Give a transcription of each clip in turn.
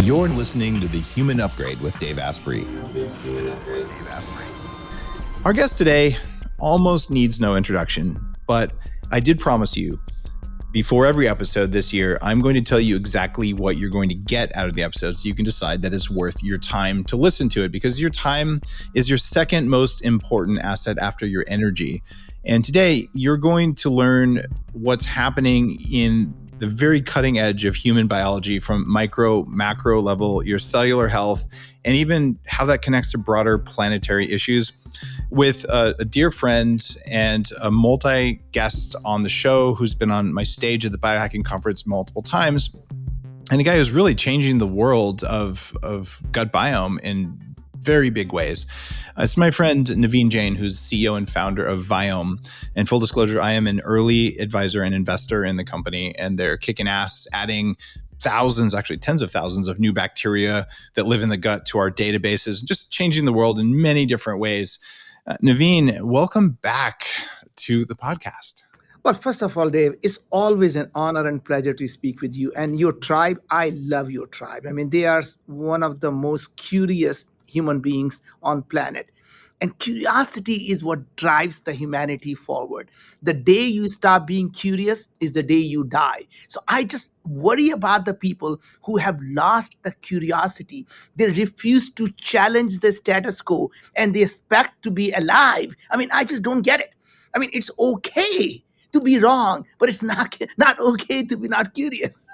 You're listening to The Human Upgrade with Dave Asprey. Our guest today almost needs no introduction, but I did promise you before every episode this year, I'm going to tell you exactly what you're going to get out of the episode so you can decide that it's worth your time to listen to it, because your time is your second most important asset after your energy. And today, you're going to learn what's happening in the very cutting edge of human biology, from micro, macro level, your cellular health, and even how that connects to broader planetary issues, with a dear friend and a multi-guest on the show who's been on my stage at the Biohacking Conference multiple times, and a guy who's really changing the world of gut biome in very big ways. It's my friend Naveen Jain, who's CEO and founder of Biome. And full disclosure, I am an early advisor and investor in the company, and they're kicking ass, adding thousands, actually tens of thousands of new bacteria that live in the gut to our databases, just changing the world in many different ways. Naveen, welcome back to the podcast. Well, first of all, Dave, it's always an honor and pleasure to speak with you. And your tribe, I love your tribe. I mean, they are one of the most curious human beings on planet. And curiosity is what drives the humanity forward. The day you stop being curious is the day you die. So I just worry about the people who have lost the curiosity. They refuse to challenge the status quo and they expect to be alive. I mean, I just don't get it. I mean, it's okay to be wrong, but it's not okay to be not curious.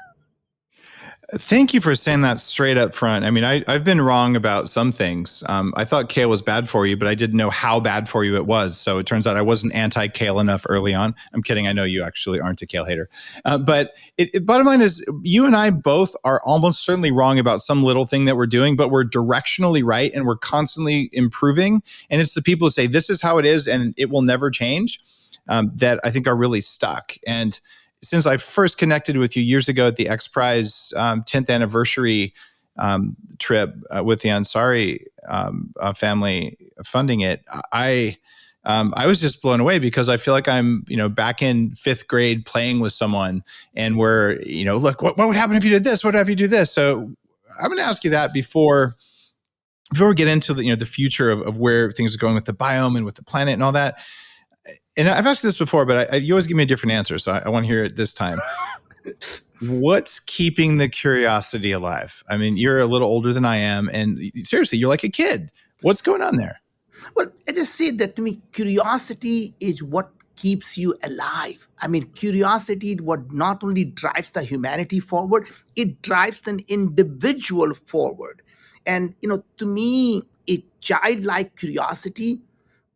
Thank you for saying that straight up front. I mean, I've been wrong about some things. I thought kale was bad for you, but I didn't know how bad for you it was. So it turns out I wasn't anti-kale enough early on. I'm kidding. I know you actually aren't a kale hater. But bottom line is, you and I both are almost certainly wrong about some little thing that we're doing, but we're directionally right and we're constantly improving. And it's the people who say, this is how it is and it will never change, that I think are really stuck. And since I first connected with you years ago at the X Prize 10th anniversary trip with the Ansari family funding it, I was just blown away, because I feel like I'm, back in fifth grade playing with someone, and we're, look, what would happen if you did this? What if you do this? So I'm going to ask you that before we get into the future of where things are going with the biome and with the planet and all that. And I've asked this before, but you always give me a different answer. So I want to hear it this time. What's keeping the curiosity alive? I mean, you're a little older than I am. And seriously, you're like a kid. What's going on there? Well, I just say that to me, curiosity is what keeps you alive. I mean, curiosity is what not only drives the humanity forward, it drives an individual forward. And, to me, a childlike curiosity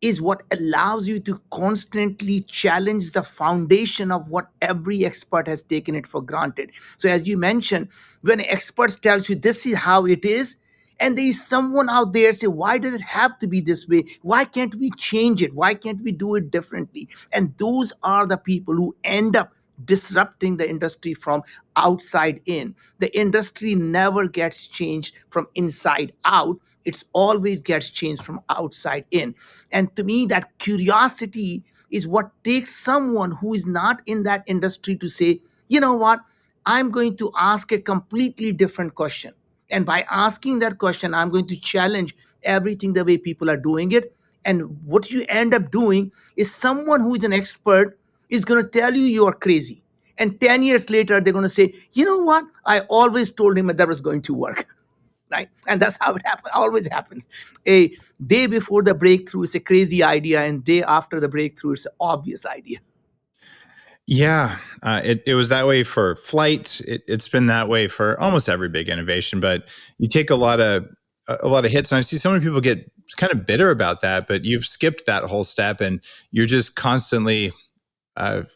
is what allows you to constantly challenge the foundation of what every expert has taken it for granted. So as you mentioned, when an expert tells you this is how it is, and there is someone out there say, why does it have to be this way? Why can't we change it? Why can't we do it differently? And those are the people who end up disrupting the industry from outside in. The industry never gets changed from inside out. It's always gets changed from outside in. And to me, that curiosity is what takes someone who is not in that industry to say, you know what, I'm going to ask a completely different question. And by asking that question, I'm going to challenge everything the way people are doing it. And what you end up doing is someone who is an expert is going to tell you you're crazy. And 10 years later, they're going to say, you know what, I always told him that was going to work. Right? And that's how it always happens. A day before the breakthrough is a crazy idea, and day after the breakthrough is an obvious idea. Yeah, it was that way for flight. It's been that way for almost every big innovation. But you take a lot of hits, and I see so many people get kind of bitter about that. But you've skipped that whole step, and you're just constantly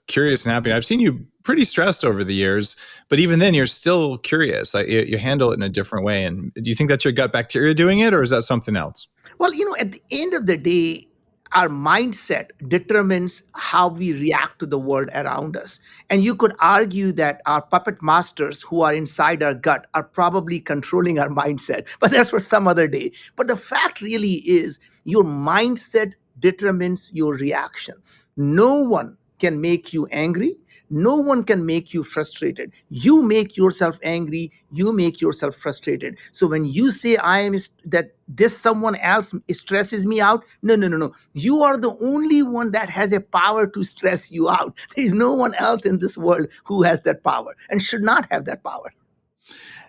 curious and happy. I've seen you pretty stressed over the years, but even then you're still curious. Like you handle it in a different way. And do you think that's your gut bacteria doing it, or is that something else? Well, at the end of the day, our mindset determines how we react to the world around us. And you could argue that our puppet masters who are inside our gut are probably controlling our mindset, but that's for some other day. But the fact really is your mindset determines your reaction. No one can make you angry. No one can make you frustrated. You make yourself angry. You make yourself frustrated. So when you say that this someone else stresses me out, no, no, no, no. You are the only one that has a power to stress you out. There is no one else in this world who has that power and should not have that power.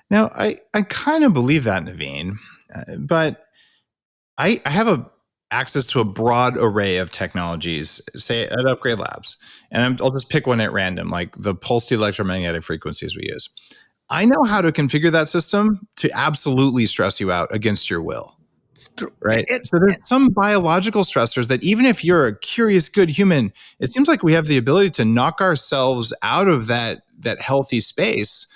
Now, I kind of believe that, Naveen, but I have access to a broad array of technologies, say at Upgrade Labs, and I'll just pick one at random, like the pulsed electromagnetic frequencies we use. I know how to configure that system to absolutely stress you out against your will. It's true. Right. So there's some biological stressors that even if you're a curious, good human, it seems like we have the ability to knock ourselves out of that healthy space.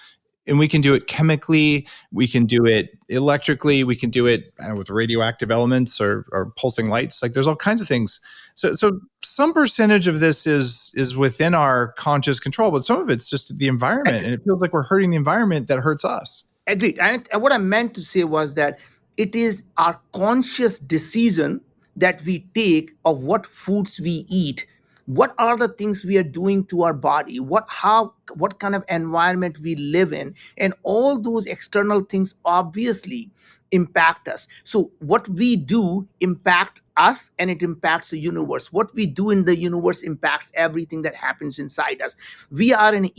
And we can do it chemically, we can do it electrically, we can do it with radioactive elements or pulsing lights. Like there's all kinds of things. So some percentage of this is within our conscious control, but some of it's just the environment. And it feels like we're hurting the environment that hurts us. Agreed. And what I meant to say was that it is our conscious decision that we take of what foods we eat. What are the things we are doing to our body? What kind of environment we live in? And all those external things obviously impact us. So what we do impact us, and it impacts the universe. What we do in the universe impacts everything that happens inside us. We are an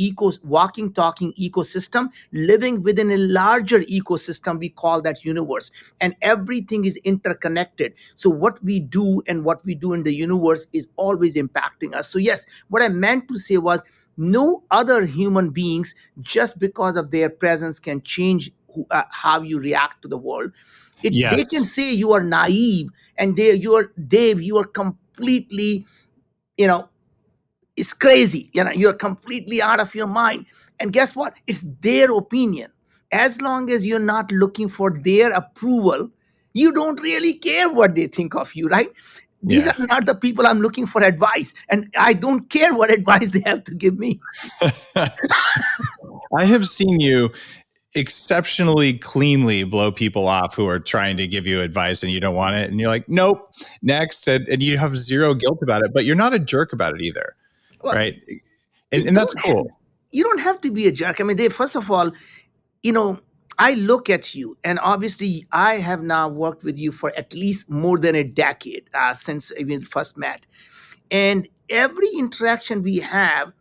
walking, talking ecosystem living within a larger ecosystem. We call that universe, and everything is interconnected. So what we do and what we do in the universe is always impacting us. So yes, what I meant to say was no other human beings, just because of their presence, can change how you react to the world. Yes. They can say you are naive and you are completely, it's crazy. You're completely out of your mind. And guess what? It's their opinion. As long as you're not looking for their approval, you don't really care what they think of you, right? These are not the people I'm looking for advice, and I don't care what advice they have to give me. I have seen you exceptionally cleanly blow people off who are trying to give you advice and you don't want it. And you're like, nope, next. And you have zero guilt about it, but you're not a jerk about it either. Well, right. And that's cool. You don't have to be a jerk. I mean, first of all, I look at you, and obviously I have now worked with you for at least more than a decade since we first met. And every interaction we have,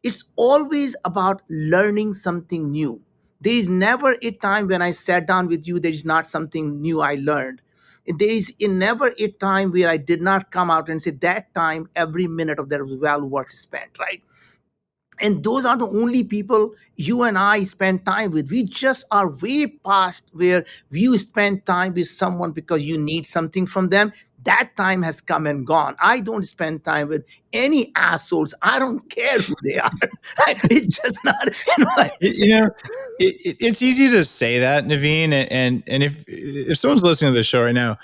it's always about learning something new. There is never a time when I sat down with you, there is not something new I learned. There is never a time where I did not come out and say that time, every minute of that was well worth spent, right? And those are the only people you and I spend time with. We just are way past where you spend time with someone because you need something from them. That time has come and gone. I don't spend time with any assholes. I don't care who they are. It's just not, it's easy to say that, Naveen. And if someone's listening to this show right now,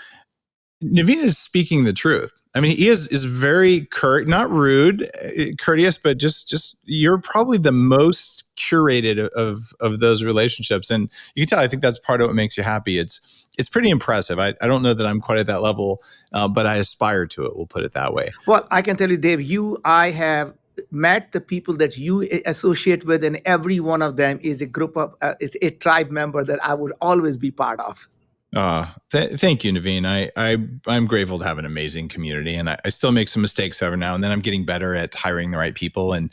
Naveen is speaking the truth. I mean, he is very not rude, courteous, but just you're probably the most curated of those relationships. And you can tell, I think that's part of what makes you happy. It's pretty impressive. I don't know that I'm quite at that level, but I aspire to it. We'll put it that way. Well, I can tell you, Dave, I have met the people that you associate with, and every one of them is a group of a tribe member that I would always be part of. Thank you, Naveen. I'm grateful to have an amazing community, and I still make some mistakes every now and then. I'm getting better at hiring the right people and,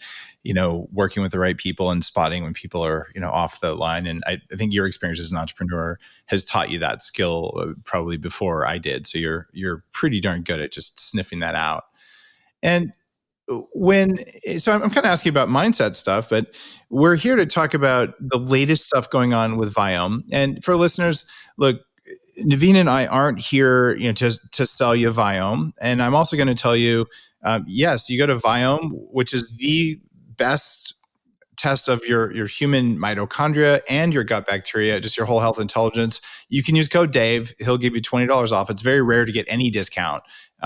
working with the right people and spotting when people are, off the line. And I think your experience as an entrepreneur has taught you that skill probably before I did. So you're pretty darn good at just sniffing that out. And so I'm kind of asking about mindset stuff, but we're here to talk about the latest stuff going on with Viome. And for listeners, look, Naveen and I aren't here, to sell you Viome. And I'm also going to tell you, yes, you go to Viome, which is the best test of your human mitochondria and your gut bacteria, just your whole health intelligence. You can use code Dave. He'll give you $20 off. It's very rare to get any discount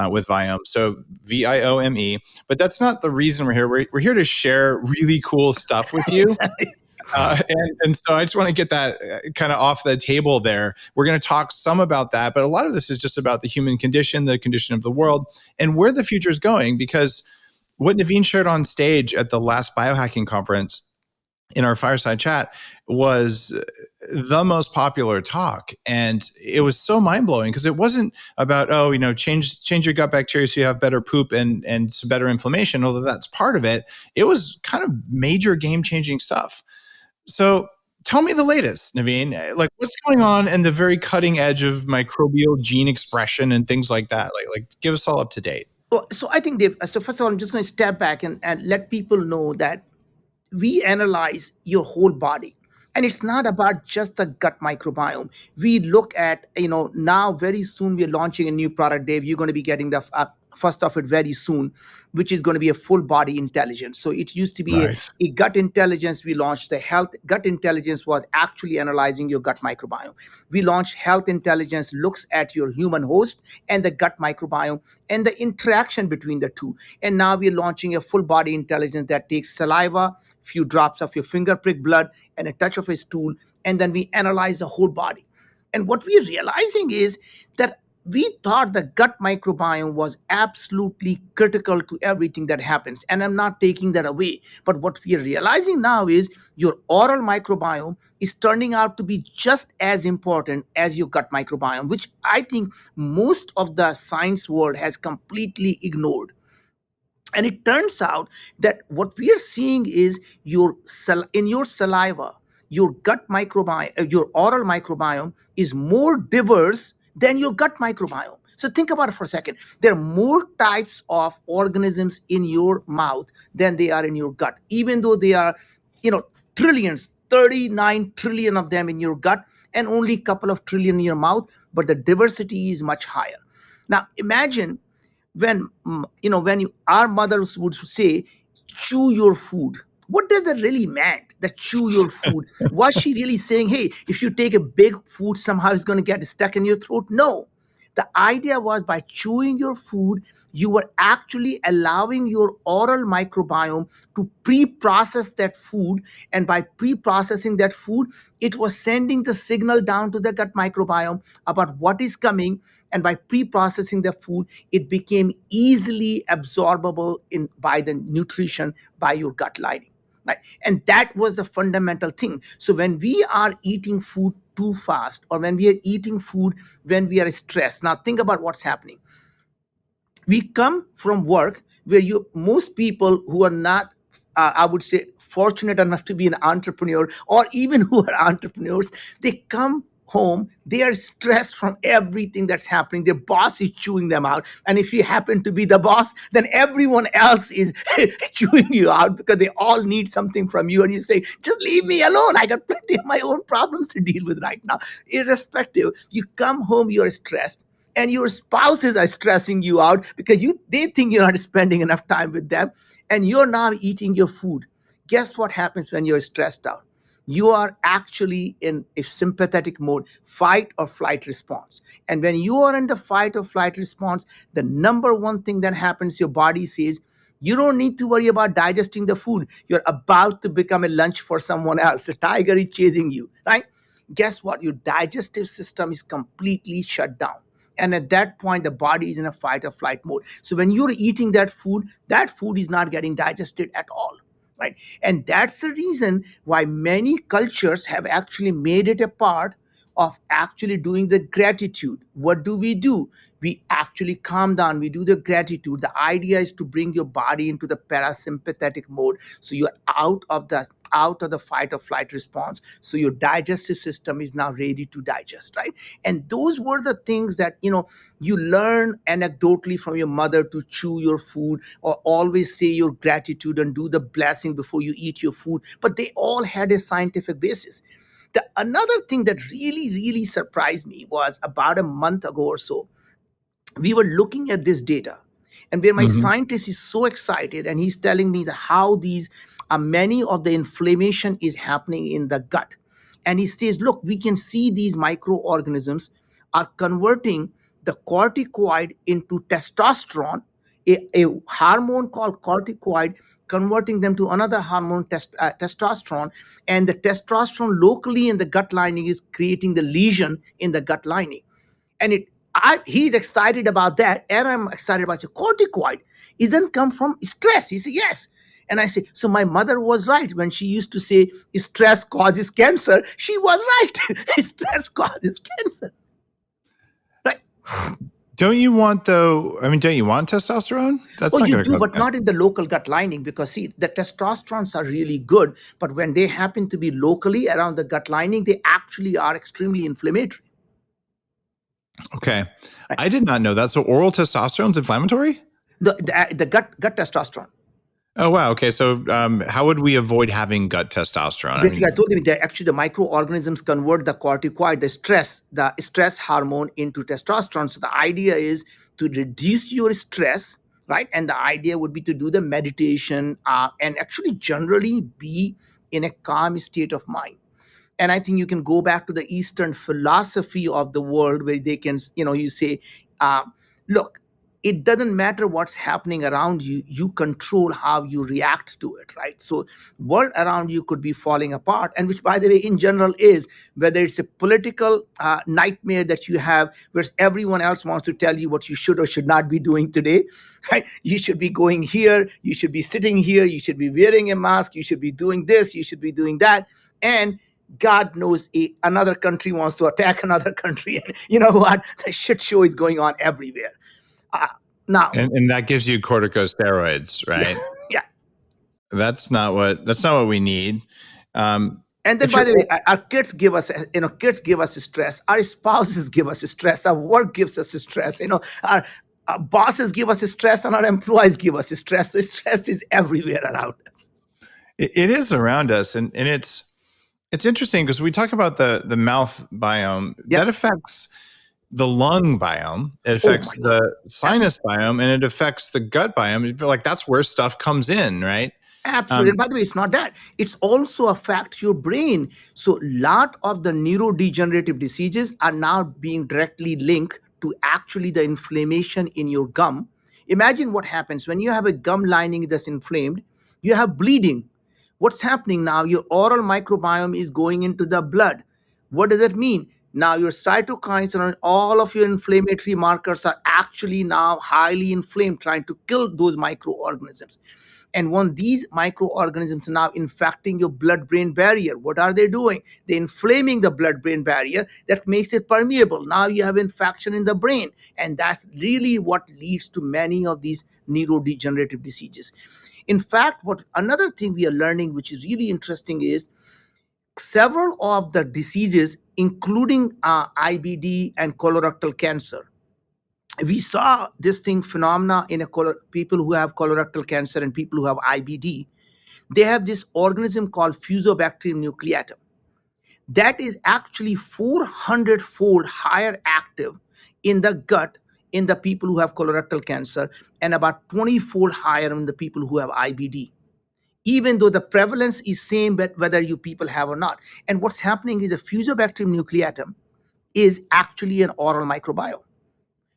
with Viome. So VIOME. But that's not the reason we're here. We're here to share really cool stuff with you. And so I just want to get that kind of off the table there. We're going to talk some about that, but a lot of this is just about the human condition, the condition of the world, and where the future is going. Because what Naveen shared on stage at the last biohacking conference in our fireside chat was the most popular talk, and it was so mind-blowing because it wasn't about, oh, change your gut bacteria so you have better poop and some better inflammation, although that's part of it. It was kind of major game-changing stuff. So tell me the latest, Naveen. Like, what's going on in the very cutting edge of microbial gene expression and things like that? Like give us all up to date. Well, so I think, Dave, so first of all, I'm just going to step back and let people know that we analyze your whole body, and it's not about just the gut microbiome. We look at, now very soon we're launching a new product, Dave. You're going to be getting the first of it very soon, which is going to be a full body intelligence. So it used to be Nice. a gut intelligence. We launched the health. Gut intelligence was actually analyzing your gut microbiome. We launched health intelligence, looks at your human host and the gut microbiome and the interaction between the two. And now we're launching a full body intelligence that takes saliva, few drops of your finger prick blood, and a touch of a stool, and then we analyze the whole body. And what we're realizing is that we thought the gut microbiome was absolutely critical to everything that happens. And I'm not taking that away. But what we are realizing now is your oral microbiome is turning out to be just as important as your gut microbiome, which I think most of the science world has completely ignored. And it turns out that what we are seeing is in your saliva, your gut microbiome, your oral microbiome is more diverse than your gut microbiome. So think about it for a second. There are more types of organisms in your mouth than they are in your gut, even though they are, trillions, 39 trillion of them in your gut and only a couple of trillion in your mouth, but the diversity is much higher. Now imagine when our mothers would say chew your food. What does that really mean, that chew your food? Was she really saying, hey, if you take a big food somehow it's going to get stuck in your throat? No. The idea was by chewing your food, you were actually allowing your oral microbiome to pre-process that food. And by pre-processing that food, it was sending the signal down to the gut microbiome about what is coming. And by pre-processing the food, it became easily absorbable by the nutrition by your gut lining. Right? And that was the fundamental thing. So when we are eating food too fast, or when we are eating food when we are stressed, now think about what's happening. We come from work where most people who are not, I would say, fortunate enough to be an entrepreneur, or even who are entrepreneurs, they come home, they are stressed from everything that's happening. Their boss is chewing them out, and if you happen to be the boss, then everyone else is chewing you out because they all need something from you, and you say, just leave me alone, I got plenty of my own problems to deal with right now. Irrespective, you come home, you're stressed, and your spouses are stressing you out because they think you're not spending enough time with them, and you're now eating your food. Guess what happens when you're stressed out? You are actually in a sympathetic mode, fight or flight response. And when you are in the fight or flight response, the number one thing that happens, your body says, you don't need to worry about digesting the food. You're about to become a lunch for someone else. The tiger is chasing you, right? Guess what? Your digestive system is completely shut down. And at that point, the body is in a fight or flight mode. So when you're eating that food is not getting digested at all. Right. And that's the reason why many cultures have actually made it a part of actually doing the gratitude. What do? We actually calm down. We do the gratitude. The idea is to bring your body into the parasympathetic mode. So you're out of the fight or flight response. So your digestive system is now ready to digest, right? And those were the things that, you learn anecdotally from your mother, to chew your food or always say your gratitude and do the blessing before you eat your food. But they all had a scientific basis. Another thing that really, really surprised me was about a month ago or so, we were looking at this data, and where my scientist is so excited, and he's telling me that how these many of the inflammation is happening in the gut. And he says, look, we can see these microorganisms are converting the corticoid into testosterone, a hormone called corticoid, converting them to another hormone, testosterone. And the testosterone locally in the gut lining is creating the lesion in the gut lining. And he's excited about that, and I'm excited about it. Corticoid isn't come from stress. He said yes. And I say, so my mother was right when she used to say stress causes cancer. She was right. Stress causes cancer. Right. Don't you want testosterone? That's Oh, not you going to do, cause but cancer. not in the local gut lining, because see, the testosterons are really good, but when they happen to be locally around the gut lining, they actually are extremely inflammatory. Okay. Right. I did not know that. So oral testosterone is inflammatory? The gut testosterone. Oh, wow. Okay. So how would we avoid having gut testosterone? Basically, I told them that actually the microorganisms convert the corticoid, the stress hormone, into testosterone. So the idea is to reduce your stress, right? And the idea would be to do the meditation and actually generally be in a calm state of mind. And I think you can go back to the Eastern philosophy of the world where they can, you say, look, it doesn't matter what's happening around you, you control how you react to it, right? So world around you could be falling apart, and which, by the way, in general is, whether it's a political nightmare that you have where everyone else wants to tell you what you should or should not be doing today, right? You should be going here, you should be sitting here, you should be wearing a mask, you should be doing this, you should be doing that. And God knows another country wants to attack another country. And you know what? The shit show is going on everywhere. Now, and that gives you corticosteroids, right? Yeah. That's not what we need. And then, by the way, our kids give us, stress. Our spouses give us stress. Our work gives us stress. Our bosses give us stress, and our employees give us stress. So stress is everywhere around us. It is around us, and it's interesting because we talk about the mouth biome that affects the lung biome, it affects the sinus biome, and it affects the gut biome. You feel like that's where stuff comes in, right? Absolutely. And by the way, it's not that. It's also affect your brain. So a lot of the neurodegenerative diseases are now being directly linked to actually the inflammation in your gum. Imagine what happens when you have a gum lining that's inflamed, you have bleeding. What's happening now? Your oral microbiome is going into the blood. What does that mean? Now your cytokines and all of your inflammatory markers are actually now highly inflamed, trying to kill those microorganisms. And when these microorganisms are now infecting your blood-brain barrier, what are they doing? They're inflaming the blood-brain barrier that makes it permeable. Now you have infection in the brain. And that's really what leads to many of these neurodegenerative diseases. In fact, another thing we are learning, which is really interesting, is several of the diseases, including IBD and colorectal cancer. We saw this phenomena in people who have colorectal cancer and people who have IBD. They have this organism called Fusobacterium nucleatum that is actually 400-fold higher active in the gut in the people who have colorectal cancer, and about 20-fold higher in the people who have IBD, even though the prevalence is same, but whether you people have or not. And what's happening is a Fusobacterium nucleatum is actually an oral microbiome.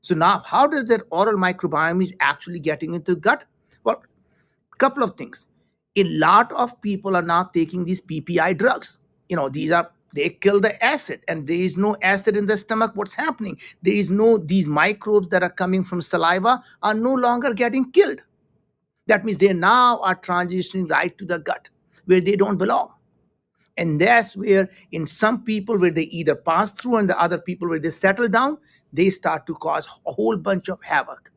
So now, how does that oral microbiome is actually getting into gut? Well, a couple of things. A lot of people are now taking these PPI drugs. They kill the acid, and there is no acid in the stomach. What's happening? These microbes that are coming from saliva are no longer getting killed. That means they now are transitioning right to the gut where they don't belong. And that's where, in some people, where they either pass through, and the other people where they settle down, they start to cause a whole bunch of havoc.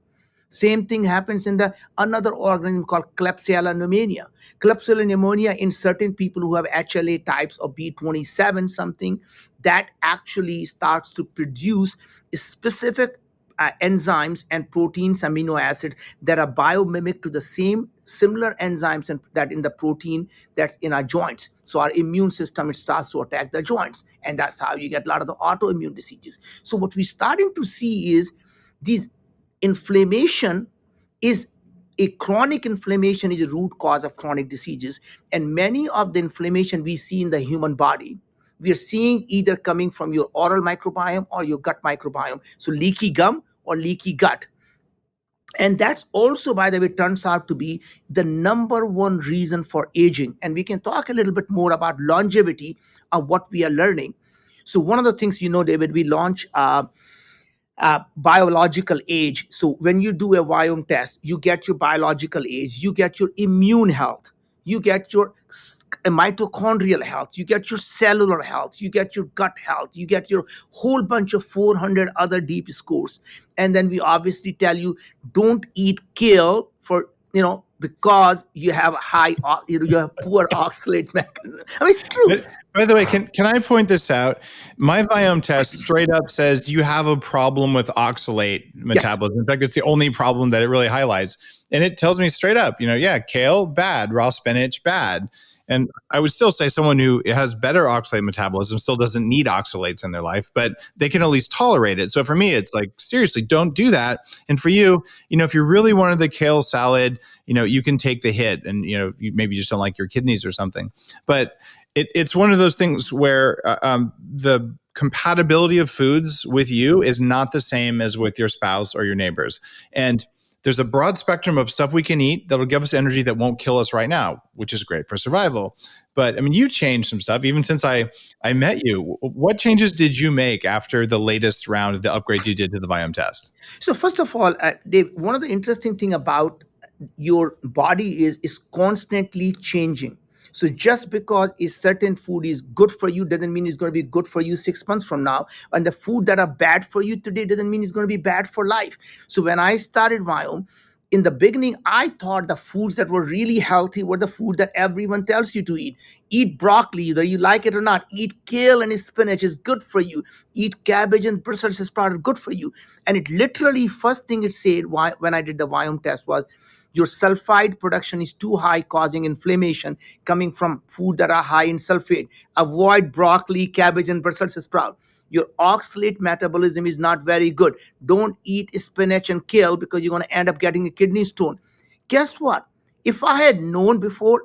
Same thing happens in another organism called Klebsiella pneumonia. Klebsiella pneumonia in certain people who have HLA types of B27 something, that actually starts to produce specific enzymes and proteins, amino acids that are biomimic to the similar enzymes that in the protein that's in our joints. So our immune system, it starts to attack the joints, and that's how you get a lot of the autoimmune diseases. So what we're starting to see is these inflammation is a chronic inflammation is a root cause of chronic diseases. And many of the inflammation we see in the human body, we are seeing either coming from your oral microbiome or your gut microbiome. So leaky gum or leaky gut. And that's also, by the way, turns out to be the number one reason for aging. And we can talk a little bit more about longevity of what we are learning. So one of the things, David, we launched biological age. So when you do a biome test, you get your biological age, you get your immune health, you get your mitochondrial health, you get your cellular health, you get your gut health, you get your whole bunch of 400 other deep scores. And then we obviously tell you, don't eat kale for, because you have you have poor oxalate mechanism. I mean, it's true. By the way, can I point this out? My biome test straight up says you have a problem with oxalate metabolism. Yes. In fact, it's the only problem that it really highlights. And it tells me straight up, kale, bad, raw spinach, bad. And I would still say someone who has better oxalate metabolism still doesn't need oxalates in their life, but they can at least tolerate it. So for me, it's like, seriously, don't do that. And for you, if you really wanted the kale salad, you can take the hit and, you maybe just don't like your kidneys or something. But it's one of those things where the compatibility of foods with you is not the same as with your spouse or your neighbors. And there's a broad spectrum of stuff we can eat that'll give us energy that won't kill us right now, which is great for survival. But I mean, you changed some stuff even since I met you. What changes did you make after the latest round of the upgrades you did to the biome test? So first of all, Dave, one of the interesting thing about your body is constantly changing. So just because a certain food is good for you doesn't mean it's going to be good for you 6 months from now. And the food that are bad for you today doesn't mean it's going to be bad for life. So when I started Biome, in the beginning, I thought the foods that were really healthy were the food that everyone tells you to eat. Eat broccoli, whether you like it or not. Eat kale and spinach is good for you. Eat cabbage and Brussels sprouts are good for you. And it literally, first thing it said when I did the biome test was, your sulfide production is too high, causing inflammation coming from food that are high in sulfate. Avoid broccoli, cabbage, and Brussels sprout. Your oxalate metabolism is not very good. Don't eat spinach and kale because you're going to end up getting a kidney stone. Guess what? If I had known before,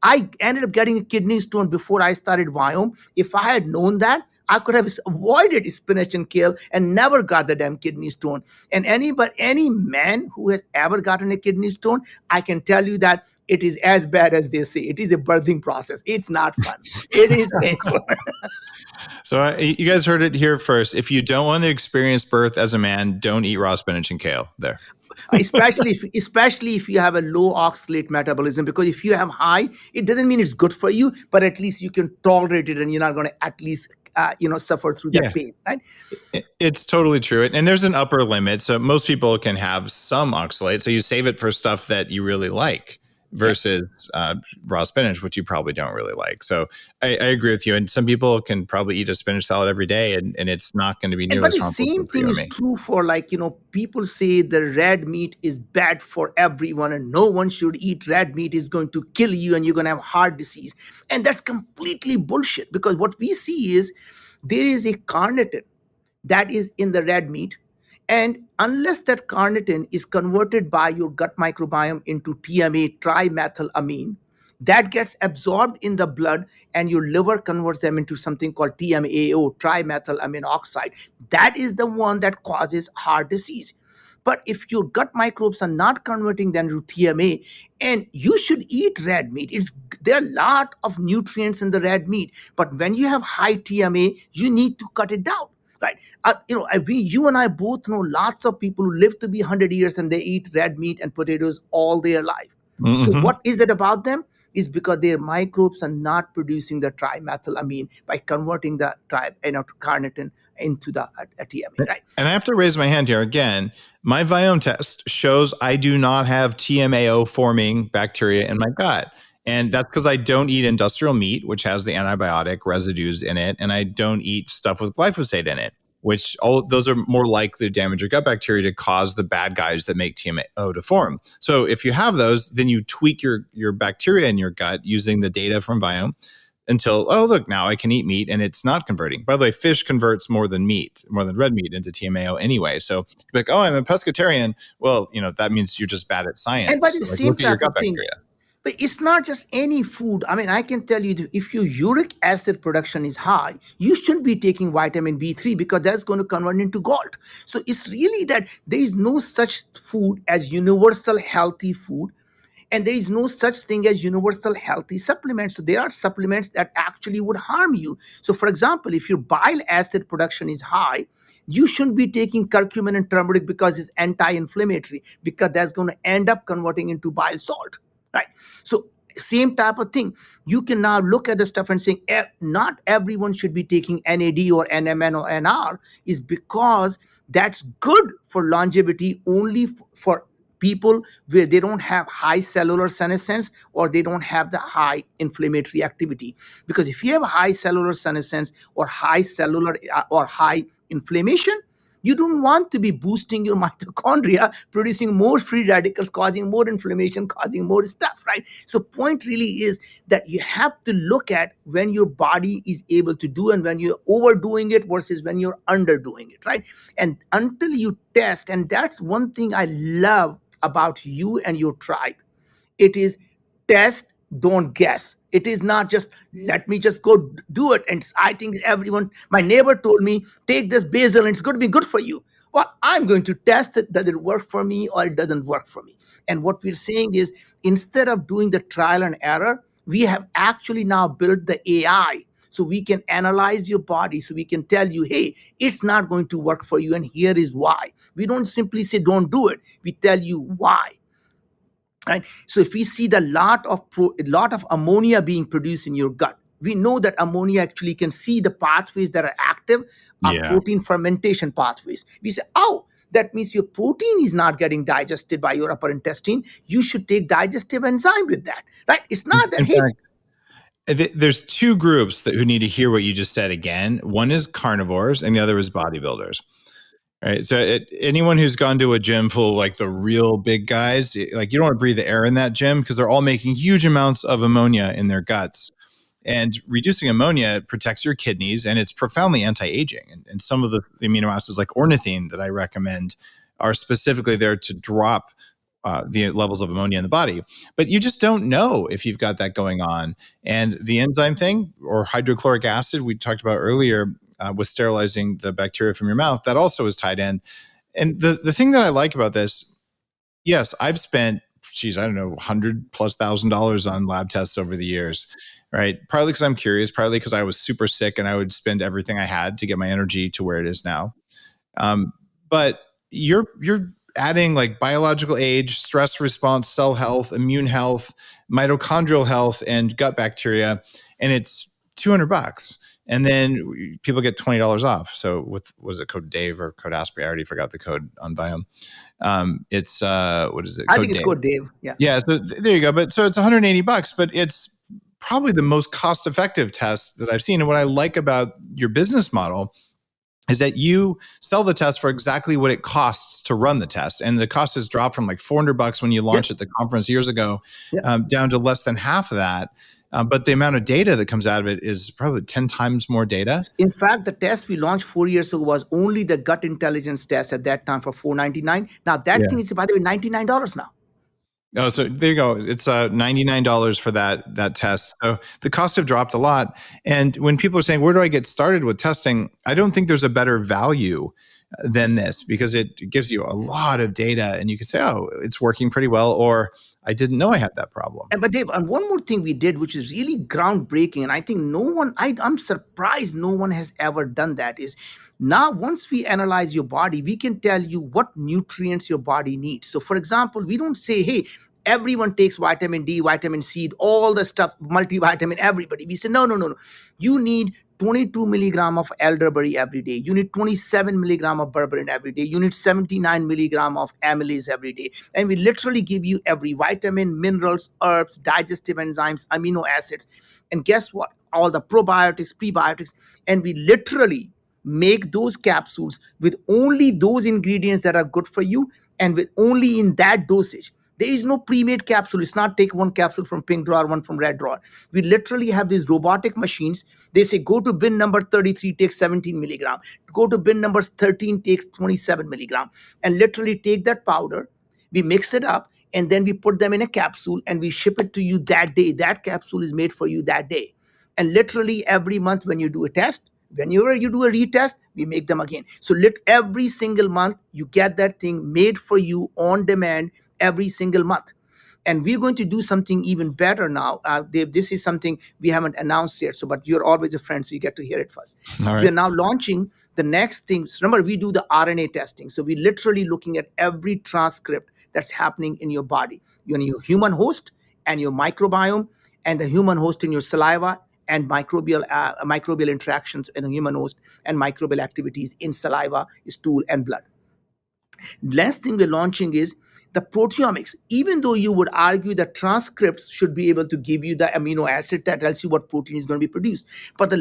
I ended up getting a kidney stone before I started Biome. If I had known that, I could have avoided spinach and kale and never got the damn kidney stone. And any man who has ever gotten a kidney stone, I can tell you that it is as bad as they say. It is a birthing process. It's not fun. It is painful. So you guys heard it here first. If you don't want to experience birth as a man, don't eat raw spinach and kale. There. especially if you have a low oxalate metabolism, because if you have high, it doesn't mean it's good for you, but at least you can tolerate it and you're not going to at least suffer through that pain, right? It's totally true. And there's an upper limit. So most people can have some oxalate. So you save it for stuff that you really like versus raw spinach, which you probably don't really like. So I agree with you. And some people can probably eat a spinach salad every day and it's not going to be nearly as harmful. But the same thing is true for people say the red meat is bad for everyone and no one should eat red meat, is going to kill you and you're going to have heart disease. And that's completely bullshit, because what we see is there is a carnitine that is in the red meat. And unless that carnitine is converted by your gut microbiome into TMA, trimethylamine, that gets absorbed in the blood and your liver converts them into something called TMAO, trimethylamine oxide. That is the one that causes heart disease. But if your gut microbes are not converting them to TMA, and you should eat red meat, there are a lot of nutrients in the red meat. But when you have high TMA, you need to cut it down. Right. You and I both know lots of people who live to be 100 years and they eat red meat and potatoes all their life. Mm-hmm. So what is it about them? Is because their microbes are not producing the trimethylamine by converting the carnitine into the TMA. Right. And I have to raise my hand here again. My biome test shows I do not have TMAO forming bacteria in my gut. And that's because I don't eat industrial meat, which has the antibiotic residues in it. And I don't eat stuff with glyphosate in it, which all those are more likely to damage your gut bacteria to cause the bad guys that make TMAO to form. So if you have those, then you tweak your bacteria in your gut using the data from Biome until, oh, look, now I can eat meat and it's not converting. By the way, fish converts more than red meat into TMAO anyway. So like, oh, I'm a pescatarian. Well, that means you're just bad at science. And by the same type of thing, but it's not just any food. I mean, I can tell you, if your uric acid production is high, you shouldn't be taking vitamin B3 because that's going to convert into gold. So it's really that there is no such food as universal healthy food. And there is no such thing as universal healthy supplements. So there are supplements that actually would harm you. So for example, if your bile acid production is high, you shouldn't be taking curcumin and turmeric because it's anti-inflammatory, because that's going to end up converting into bile salt, right? So same type of thing. You can now look at the stuff and saying not everyone should be taking NAD or NMN or NR, is because that's good for longevity only for people where they don't have high cellular senescence or they don't have the high inflammatory activity. Because if you have high cellular senescence or high cellular or high inflammation, you don't want to be boosting your mitochondria, producing more free radicals, causing more inflammation, causing more stuff, right? So point really is that you have to look at when your body is able to do and when you're overdoing it versus when you're underdoing it, right? And until you test, and that's one thing I love about you and your tribe, it is test, don't guess. It is not just let me just go do it. And I think everyone, my neighbor told me, take this basil and it's going to be good for you. Well, I'm going to test it. Does it work for me or it doesn't work for me? And what we're saying is, instead of doing the trial and error, we have actually now built the AI, so we can analyze your body, so we can tell you, hey, it's not going to work for you and here is why. We don't simply say don't do it, we tell you why. Right? So if we see the lot of ammonia being produced in your gut, we know that ammonia actually can see the pathways that are active, are Yeah. protein fermentation pathways. We say, oh, that means your protein is not getting digested by your upper intestine. You should take digestive enzyme with that, right? It's not that, In hey, fact, there's two groups who need to hear what you just said again. One is carnivores and the other is bodybuilders. Right. So anyone who's gone to a gym full of like the real big guys, like you don't want to breathe the air in that gym because they're all making huge amounts of ammonia in their guts. And reducing ammonia protects your kidneys, and it's profoundly anti-aging. And some of the amino acids like ornithine that I recommend are specifically there to drop the levels of ammonia in the body. But you just don't know if you've got that going on. And the enzyme thing, or hydrochloric acid we talked about earlier, with sterilizing the bacteria from your mouth, that also is tied in. And the thing that I like about this, yes, I've spent, geez, I don't know, $100,000+ on lab tests over the years, right? Partly because I'm curious, partly because I was super sick and I would spend everything I had to get my energy to where it is now. But you're adding like biological age, stress response, cell health, immune health, mitochondrial health, and gut bacteria, and it's $200. And then people get $20 off. So was it code Dave or code Asprey? I already forgot the code on Biome. It's what is it? I think it's code Dave. Yeah. Yeah. So there you go. But so it's $180, but it's probably the most cost-effective test that I've seen. And what I like about your business model is that you sell the test for exactly what it costs to run the test. And the cost has dropped from like $400 when you launched at the conference years ago, down to less than half of that. But the amount of data that comes out of it is probably 10 times more data. In fact, the test we launched 4 years ago was only the gut intelligence test at that time for $499. Now that thing is, by the way, $99 now. Oh, so there you go. It's $99 for that test. So the costs have dropped a lot. And when people are saying, where do I get started with testing? I don't think there's a better value than this, because it gives you a lot of data and you can say, oh, it's working pretty well, or I didn't know I had that problem. But Dave, and one more thing we did, which is really groundbreaking, and I think I'm surprised no one has ever done that, is now once we analyze your body, we can tell you what nutrients your body needs. So for example, we don't say, hey, everyone takes vitamin D, vitamin C, all the stuff, multivitamin, everybody. We say, no. You need 22 milligram of elderberry every day. You need 27 milligram of berberine every day. You need 79 milligram of amylase every day. And we literally give you every vitamin, minerals, herbs, digestive enzymes, amino acids. And guess what? All the probiotics, prebiotics. And we literally make those capsules with only those ingredients that are good for you and with only in that dosage. There is no pre-made capsule. It's not take one capsule from pink drawer, one from red drawer. We literally have these robotic machines. They say, go to bin number 33, take 17 milligram. Go to bin number 13, take 27 milligram. And literally take that powder, we mix it up, and then we put them in a capsule and we ship it to you that day. That capsule is made for you that day. And literally every month when you do a test, whenever you do a retest, we make them again. So every single month, you get that thing made for you on demand every single month. And we're going to do something even better now. Dave, this is something we haven't announced yet, but you're always a friend, so you get to hear it first. All right. We are now launching the next thing. So remember, we do the RNA testing. So we're literally looking at every transcript that's happening in your body, your human host and your microbiome, and the human host in your saliva, and microbial interactions in the human host, and microbial activities in saliva, stool, and blood. Last thing we're launching is the proteomics. Even though you would argue that transcripts should be able to give you the amino acid that tells you what protein is going to be produced, but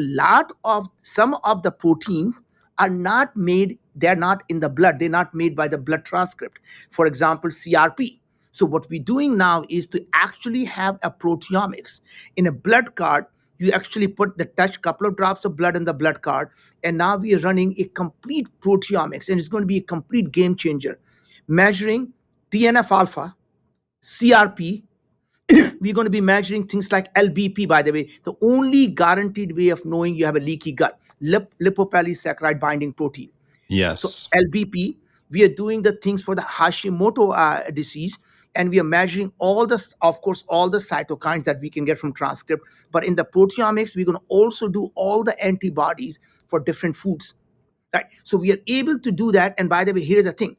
some of the proteins are not made, they're not in the blood, they're not made by the blood transcript. For example, CRP. So what we're doing now is to actually have a proteomics in a blood card. You actually put the couple of drops of blood in the blood card, and now we are running a complete proteomics, and it's going to be a complete game changer, measuring TNF alpha, CRP. We're going to be measuring things like LBP, by the way, the only guaranteed way of knowing you have a leaky gut, lipopolysaccharide binding protein. Yes. So LBP, we are doing the things for the Hashimoto disease, and we are measuring all the cytokines that we can get from transcript. But in the proteomics, we're going to also do all the antibodies for different foods, right? So we are able to do that. And by the way, here's the thing.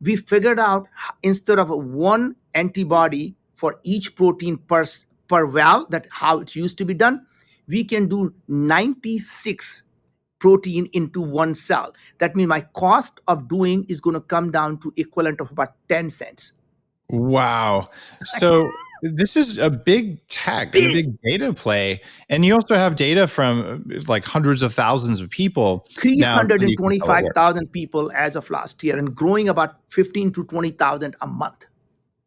We figured out, instead of one antibody for each protein per valve, that how it used to be done, we can do 96 protein into one cell. That means my cost of doing is going to come down to equivalent of about 10 cents. Wow. So this is a big tech, a big data play. And you also have data from like hundreds of thousands of people. 325,000 people as of last year, and growing about 15 to 20,000 a month.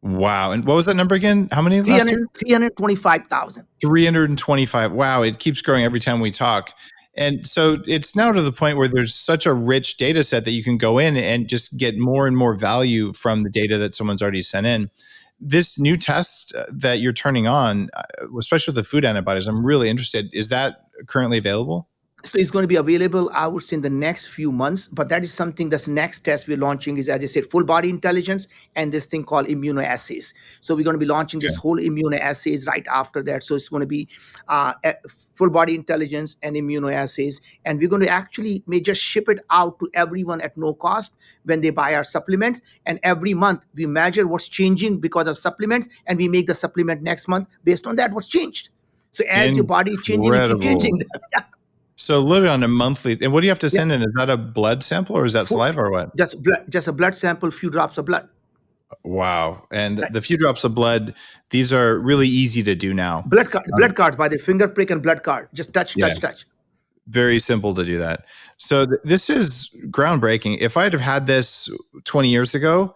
Wow. And what was that number again? How many last year? 325,000. 325. Wow. It keeps growing every time we talk. And so it's now to the point where there's such a rich data set that you can go in and just get more and more value from the data that someone's already sent in. This new test that you're turning on, especially with the food antibodies, I'm really interested. Is that currently available? So it's going to be available, I would say, in the next few months. But that is something, that's the next test we're launching is, as I said, full body intelligence and this thing called immunoassays. So we're going to be launching this whole immunoassays right after that. So it's going to be full body intelligence and immunoassays. And we're going to actually may just ship it out to everyone at no cost when they buy our supplements. And every month we measure what's changing because of supplements, and we make the supplement next month based on that, what's changed. So as your body is changing, you keep changing. So literally on a monthly, and what do you have to send in? Is that a blood sample or is that saliva or what? Just a blood sample, few drops of blood. Wow. And the few drops of blood, these are really easy to do now. Blood cards by the finger prick and blood card. Just touch. Very simple to do that. So this is groundbreaking. If I'd have had this 20 years ago,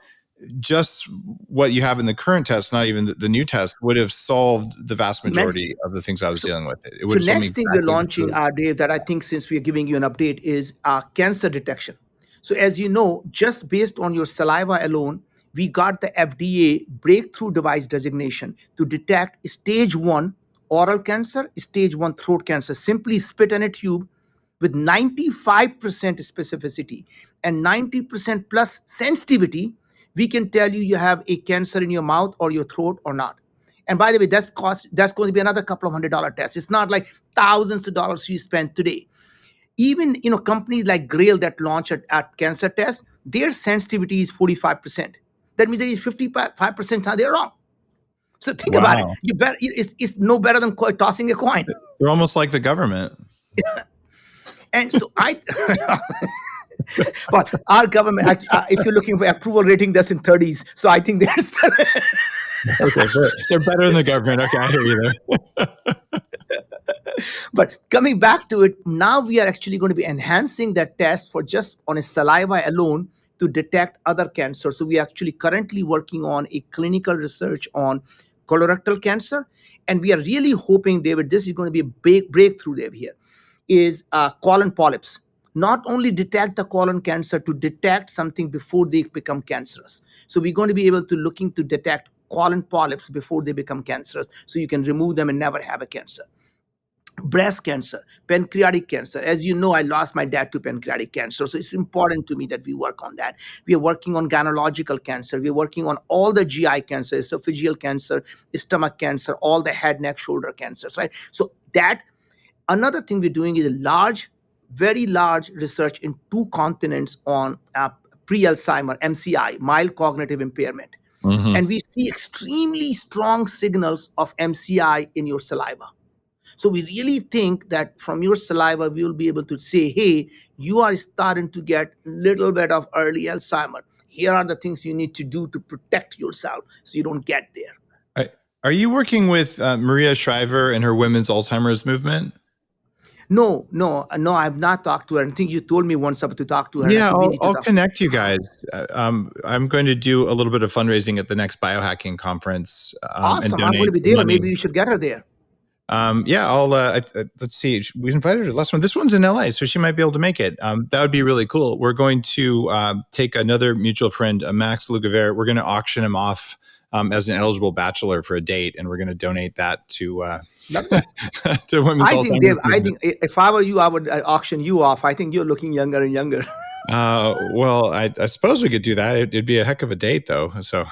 just what you have in the current test, not even the new test, would have solved the vast majority of the things I was dealing with. It would so next thing we're launching, Dave, that I think since we're giving you an update is cancer detection. So as you know, just based on your saliva alone, we got the FDA breakthrough device designation to detect stage 1 oral cancer, stage 1 throat cancer. Simply spit in a tube with 95% specificity and 90% plus sensitivity. We can tell you have a cancer in your mouth or your throat or not. And by the way, that's going to be another couple of $100 test. It's not like thousands of dollars you spend today. Even companies like Grail that launch at cancer tests, their sensitivity is 45%. That means there is 55% now they're wrong. So think about it. You bet it's no better than tossing a coin. They're almost like the government. And so but our government, if you're looking for approval rating, that's in 30s. So I think there's okay, they're better than the government. Okay, I hear you there. But coming back to it, now we are actually going to be enhancing that test for just on a saliva alone to detect other cancers. So we are actually currently working on a clinical research on colorectal cancer. And we are really hoping, David, this is going to be a big breakthrough, Dave, here, is colon polyps. Not only detect the colon cancer, to detect something before they become cancerous. So we're going to be able to looking to detect colon polyps before they become cancerous, so you can remove them and never have a cancer. breast cancer, pancreatic cancer. As you know, I lost my dad to pancreatic cancer. So it's important to me that we work on that. We are working on gynecological cancer. We're working on all the GI cancer, esophageal cancer, stomach cancer, all the head, neck, shoulder cancers, right? So that another thing we're doing is a large, very large research in two continents on pre-Alzheimer, MCI, mild cognitive impairment. Mm-hmm. And we see extremely strong signals of MCI in your saliva. So we really think that from your saliva, we will be able to say, hey, you are starting to get a little bit of early Alzheimer. Here are the things you need to do to protect yourself so you don't get there. Are you working with Maria Shriver and her women's Alzheimer's movement? No, I've not talked to her. I think you told me once about to talk to her. Yeah, I think we need to I'll talk. connect you guys. I'm going to do a little bit of fundraising at the next biohacking conference. Awesome. And I'm going donate to be there. money. Maybe you should get her there. Yeah, I'll let's see. We invited her last one. This one's in LA, so she might be able to make it. That would be really cool. We're going to take another mutual friend, Max Lugaver. We're going to auction him off as an eligible bachelor for a date, and we're going to donate that to to women's Alzheimer's. Dave, I think if I were you, I would auction you off. I think you're looking younger and younger. Well, I suppose we could do that. It'd be a heck of a date, though. So.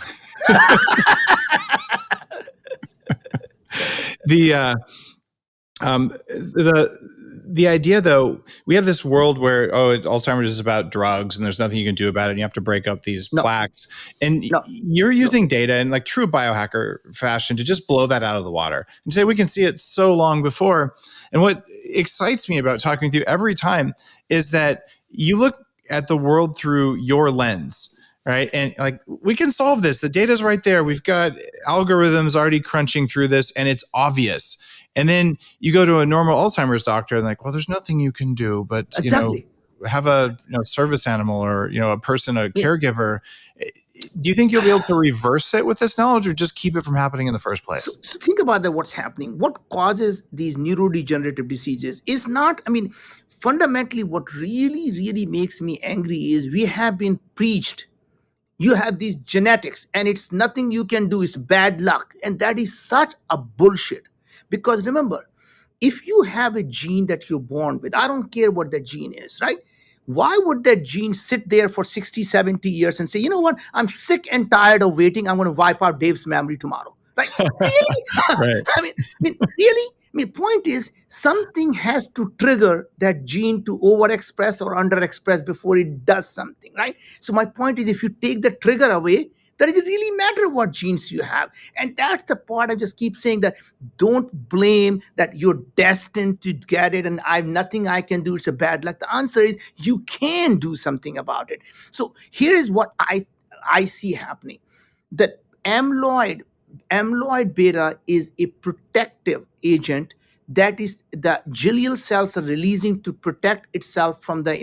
The idea, though, we have this world where Alzheimer's is about drugs and there's nothing you can do about it, and you have to break up these plaques. And you're using data in like true biohacker fashion to just blow that out of the water and say we can see it so long before. And what excites me about talking with you every time is that you look at the world through your lens. Right. And like, we can solve this. The data's right there. We've got algorithms already crunching through this, and it's obvious. And then you go to a normal Alzheimer's doctor and like, well, there's nothing you can do, but exactly. Have a service animal or a person, a caregiver. Do you think you'll be able to reverse it with this knowledge, or just keep it from happening in the first place? So think about that. What's happening? What causes these neurodegenerative diseases is not. Fundamentally, what really, really makes me angry is we have been preached. You have these genetics and it's nothing you can do. It's bad luck. And that is such a bullshit. Because remember, if you have a gene that you're born with, I don't care what that gene is, right? Why would that gene sit there for 60, 70 years and say, you know what? I'm sick and tired of waiting. I'm going to wipe out Dave's memory tomorrow. Like, really? Right. Really? Point is, something has to trigger that gene to overexpress or underexpress before it does something, right? So my point is, if you take the trigger away, does it really matter what genes you have? And that's the part I just keep saying, that don't blame that you're destined to get it and I've nothing I can do. It's a bad luck. The answer is you can do something about it. So here is what I see happening. That amyloid beta is a protective agent that is the glial cells are releasing to protect itself from the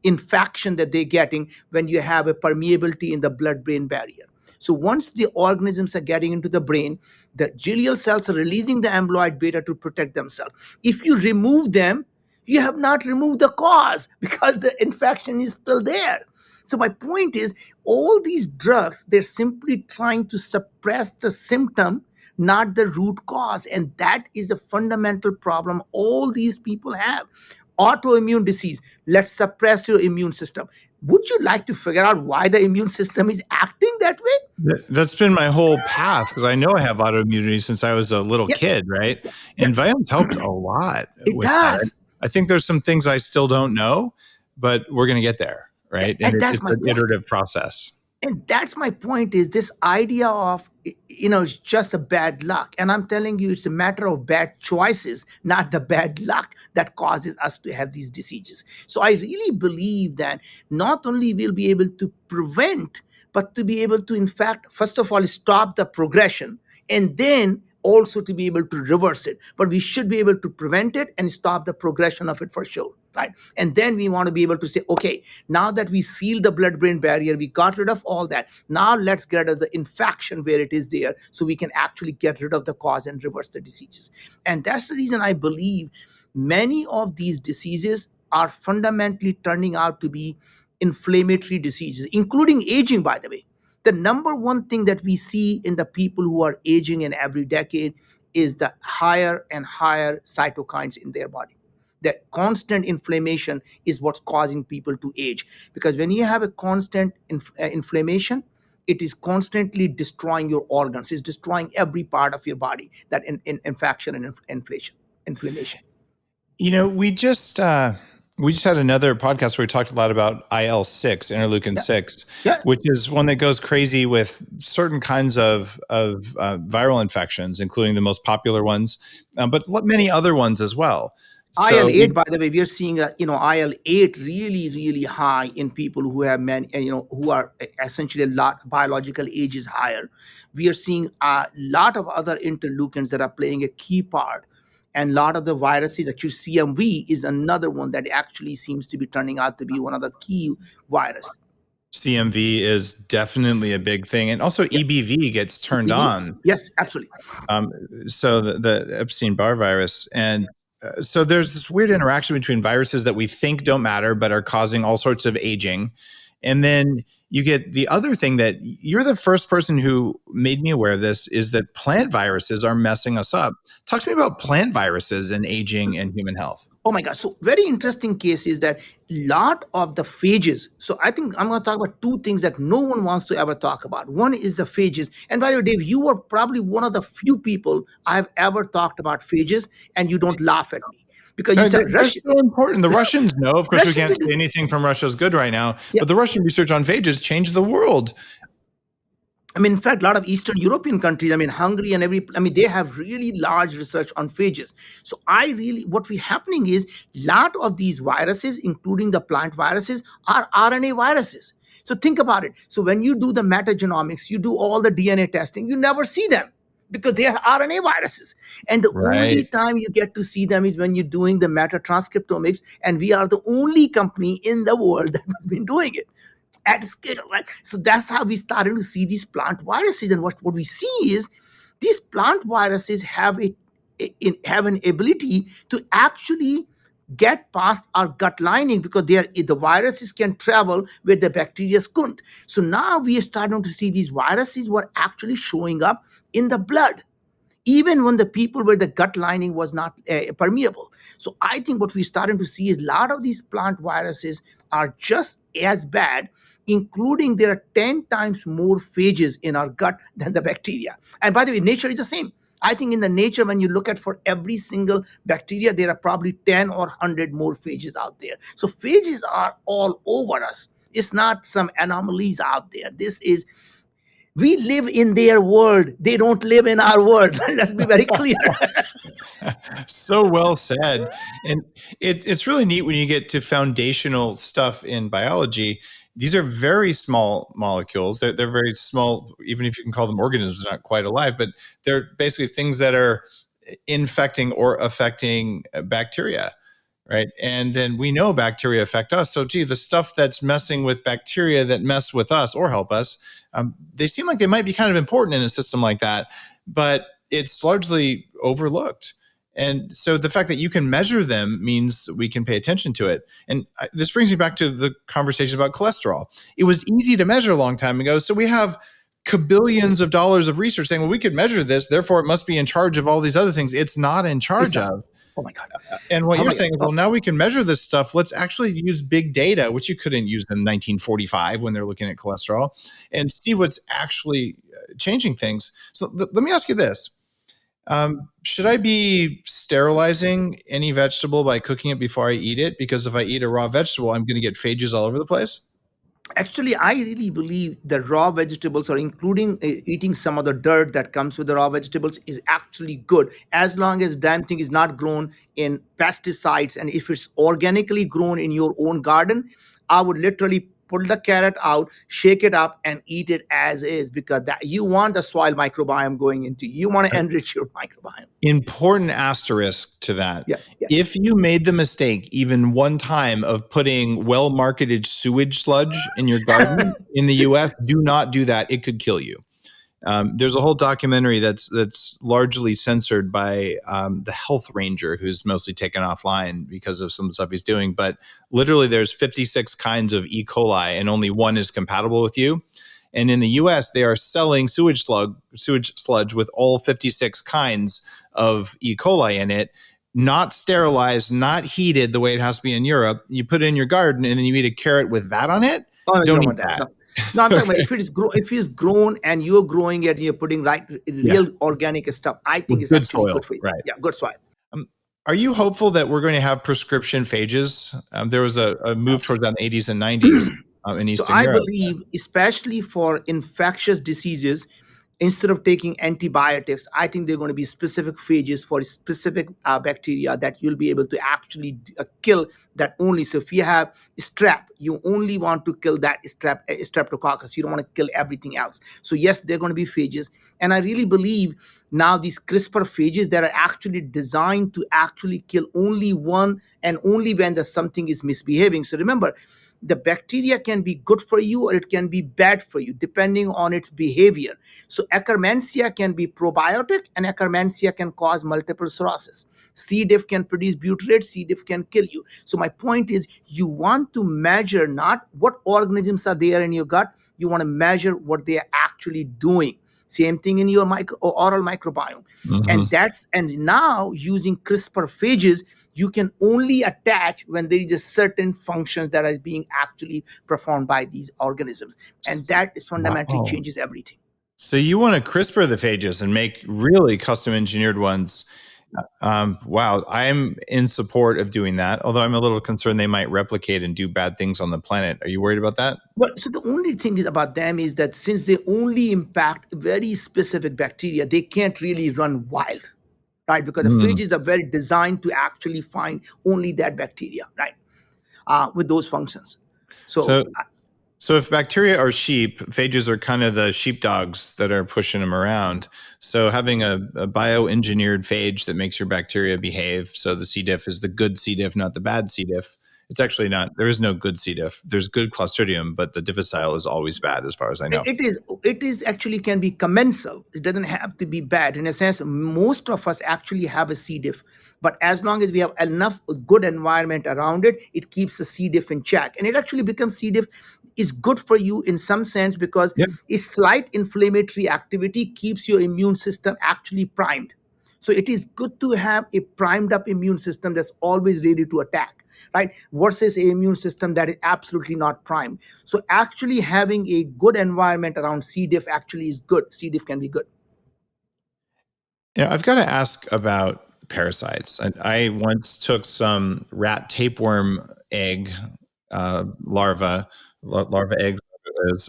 infection that they're getting when you have a permeability in the blood-brain barrier. So once the organisms are getting into the brain, the glial cells are releasing the amyloid beta to protect themselves. If you remove them, you have not removed the cause because the infection is still there. So my point is, all these drugs, they're simply trying to suppress the symptom, not the root cause. And that is a fundamental problem all these people have. Autoimmune disease, let's suppress your immune system. Would you like to figure out why the immune system is acting that way? That's been my whole path, because I know I have autoimmunity since I was a little kid, right? And Viome's helped a lot. It does. That. I think there's some things I still don't know, but we're going to get there. Right. And that's it's my an iterative process. And that's my point, is this idea of, it's just a bad luck. And I'm telling you, it's a matter of bad choices, not the bad luck that causes us to have these diseases. So I really believe that not only we'll be able to prevent, but to be able to, in fact, first of all, stop the progression, and then also to be able to reverse it. But we should be able to prevent it and stop the progression of it for sure, right? And then we want to be able to say, okay, now that we sealed the blood-brain barrier, we got rid of all that. Now let's get rid of the infection where it is there, so we can actually get rid of the cause and reverse the diseases. And that's the reason I believe many of these diseases are fundamentally turning out to be inflammatory diseases, including aging, by the way. The number one thing that we see in the people who are aging in every decade is the higher and higher cytokines in their body. That constant inflammation is what's causing people to age. Because when you have a constant inflammation, it is constantly destroying your organs. It's destroying every part of your body, that infection and inflammation. You know, we just had another podcast where we talked a lot about IL-6, interleukin 6, which is one that goes crazy with certain kinds of viral infections, including the most popular ones, but many other ones as well. IL-8, by the way, we are seeing IL-8 really, really high in people who have who are essentially a lot biological age is higher. We are seeing a lot of other interleukins that are playing a key part. And a lot of the viruses, actually CMV is another one that actually seems to be turning out to be one of the key viruses. CMV is definitely a big thing. And also EBV gets turned on. Yes, absolutely. So the Epstein-Barr virus. And so there's this weird interaction between viruses that we think don't matter, but are causing all sorts of aging. And then you get the other thing that you're the first person who made me aware of this, is that plant viruses are messing us up. Talk to me about plant viruses and aging and human health. Oh my gosh. So very interesting case is that a lot of the phages. So I think I'm going to talk about two things that no one wants to ever talk about. One is the phages. And by the way, Dave, you are probably one of the few people I've ever talked about phages, and you don't laugh at me. Because you said that's so important. The Russians know. Of course, we can't say anything from Russia's good right now. Yeah. But the Russian research on phages changed the world. I mean, in fact, a lot of Eastern European countries, I mean, Hungary and they have really large research on phages. So what we happening is a lot of these viruses, including the plant viruses, are RNA viruses. So think about it. So when you do the metagenomics, you do all the DNA testing, you never see them, because they are RNA viruses. And the only time you get to see them is when you're doing the metatranscriptomics. And we are the only company in the world that has been doing it at scale, right? So that's how we started to see these plant viruses. And what we see is these plant viruses have an ability to actually get past our gut lining, because the viruses can travel where the bacteria couldn't. So now we are starting to see these viruses were actually showing up in the blood, even when the people where the gut lining was not permeable. So I think what we're starting to see is a lot of these plant viruses are just as bad, including there are 10 times more phages in our gut than the bacteria. And by the way, nature is the same. I think in the nature, when you look at for every single bacteria, there are probably 10 or 100 more phages out there. So phages are all over us. It's not some anomalies out there. We live in their world. They don't live in our world. Let's be very clear. So well said. And it's really neat when you get to foundational stuff in biology. These are very small molecules. They're very small, even if you can call them organisms, they're not quite alive, but they're basically things that are infecting or affecting bacteria, right? And then we know bacteria affect us. So the stuff that's messing with bacteria that mess with us or help us, they seem like they might be kind of important in a system like that, but it's largely overlooked. And so the fact that you can measure them means we can pay attention to it. And this brings me back to the conversation about cholesterol. It was easy to measure a long time ago. So we have billions of dollars of research saying, well, we could measure this, therefore it must be in charge of all these other things. It's not in charge of. Oh my God. And what you're saying is, well, now we can measure this stuff. Let's actually use big data, which you couldn't use in 1945 when they're looking at cholesterol, and see what's actually changing things. So let me ask you this. Should I be sterilizing any vegetable by cooking it before I eat it? Because if I eat a raw vegetable, I'm going to get phages all over the place. Actually, I really believe the raw vegetables, or including eating some of the dirt that comes with the raw vegetables, is actually good, as long as damn thing is not grown in pesticides. And if it's organically grown in your own garden, I would literally pull the carrot out, shake it up, and eat it as is, because that you want the soil microbiome going into you. You want to enrich your microbiome. Important asterisk to that. Yeah. If you made the mistake even one time of putting well-marketed sewage sludge in your garden in the US, do not do that. It could kill you. There's a whole documentary that's largely censored by the health ranger, who's mostly taken offline because of some stuff he's doing. But literally, there's 56 kinds of E. coli, and only one is compatible with you. And in the U.S., they are selling sewage sludge with all 56 kinds of E. coli in it, not sterilized, not heated the way it has to be in Europe. You put it in your garden and then you eat a carrot with that on it. Oh, no, you Don't don't eat want that. that. No, I'm talking about Okay. if it's grown and you're growing it and you're putting Yeah. real organic stuff, I think With it's good actually soil, good for you. right. Yeah, good soil. Are you hopeful that we're going to have prescription phages? There was a move towards that in the 80s and 90s in So Eastern I Europe. believe, especially for infectious diseases, instead of taking antibiotics, I think there are going to be specific phages for specific bacteria that you'll be able to actually kill that only. So if you have strep, you only want to kill that streptococcus. You don't want to kill everything else. So yes, there are going to be phages. And I really believe now these CRISPR phages that are actually designed to actually kill only one and only when the something is misbehaving. So remember, the bacteria can be good for you or it can be bad for you depending on its behavior. So Akkermansia can be probiotic and Akkermansia can cause multiple cirrhosis. C. diff can produce butyrate, C. diff can kill you. So my point is, you want to measure not what organisms are there in your gut, you want to measure what they are actually doing. Same thing in your oral microbiome. Mhm. And now using CRISPR phages, you can only attach when there is a certain functions that are being actually performed by these organisms. And that is fundamentally Wow. changes everything. So you want to CRISPR the phages and make really custom engineered ones. Wow, I'm in support of doing that, although I'm a little concerned they might replicate and do bad things on the planet. Are you worried about that? Well, so the only thing is about them is that since they only impact very specific bacteria, they can't really run wild, right? Because the phages are very designed to actually find only that bacteria, right? With those functions. So if bacteria are sheep, phages are kind of the sheepdogs that are pushing them around. So having a bioengineered phage that makes your bacteria behave, so the C. diff is the good C. diff, not the bad C. diff. It's actually not. There is no good C. diff. There's good Clostridium, but the difficile is always bad, as far as I know. It is actually can be commensal. It doesn't have to be bad. In a sense, most of us actually have a C. diff, but as long as we have enough good environment around it, it keeps the C. diff in check, and it actually becomes C. diff is good for you in some sense because Yep. a slight inflammatory activity keeps your immune system actually primed. So it is good to have a primed up immune system that's always ready to attack, right? Versus an immune system that is absolutely not primed. So actually having a good environment around C. diff actually is good. C. diff can be good. Yeah, I've got to ask about parasites. I once took some rat tapeworm egg larva eggs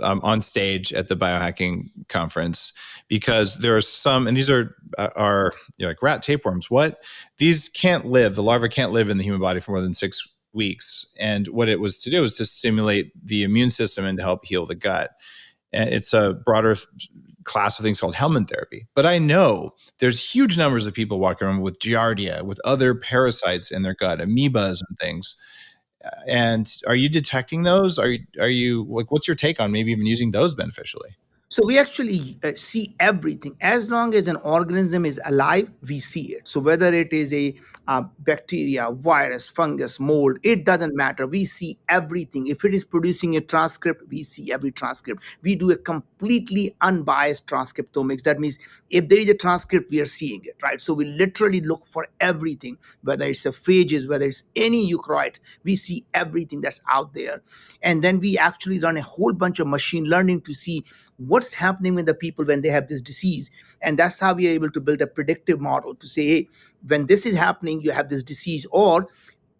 on stage at the biohacking conference because there are some, and these are like rat tapeworms. What? These can't live. The larva can't live in the human body for more than 6 weeks. And what it was to do was to stimulate the immune system and to help heal the gut. And it's a broader class of things called Hellman therapy. But I know there's huge numbers of people walking around with Giardia, with other parasites in their gut, amoebas and things. And are you detecting those? Are you like, what's your take on maybe even using those beneficially? So we actually see everything. As long as an organism is alive, we see it. So whether it is a bacteria, virus, fungus, mold, it doesn't matter. We see everything. If it is producing a transcript, we see every transcript. We do a completely unbiased transcriptomics. That means if there is a transcript, we are seeing it, right? So we literally look for everything, whether it's a phages, whether it's any eukaryote, we see everything that's out there. And then we actually run a whole bunch of machine learning to see what's happening with the people when they have this disease. And that's how we are able to build a predictive model to say, hey, when this is happening, you have this disease, or